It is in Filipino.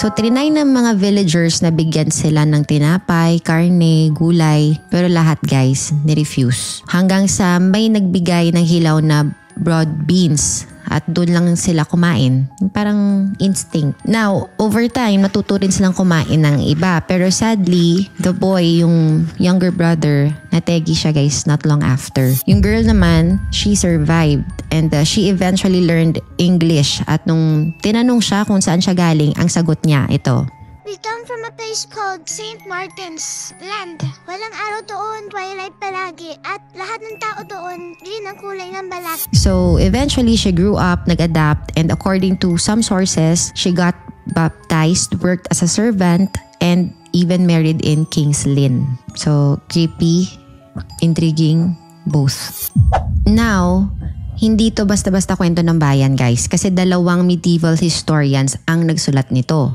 So trinay ng mga villagers na bigyan sila ng tinapay, karne, gulay, pero lahat guys, nirefuse. Hanggang sa may nagbigay ng hilaw na broad beans at doon lang sila kumain. Parang instinct. Now, over time, matuto rin silang kumain ng iba. Pero sadly, the boy, yung younger brother, nategi siya guys not long after. Yung girl naman, she survived and she eventually learned English. At nung tinanong siya kung saan siya galing, ang sagot niya, ito. We come from a place called St. Martin's Land. Walang araw doon, twilight palagi. At lahat ng tao doon, green ang kulay ng balat. So, eventually, she grew up, nag-adapt, and according to some sources, she got baptized, worked as a servant, and even married in King's Lynn. So, creepy, intriguing, both. Now, hindi to basta-basta kwento ng bayan guys kasi dalawang medieval historians ang nagsulat nito.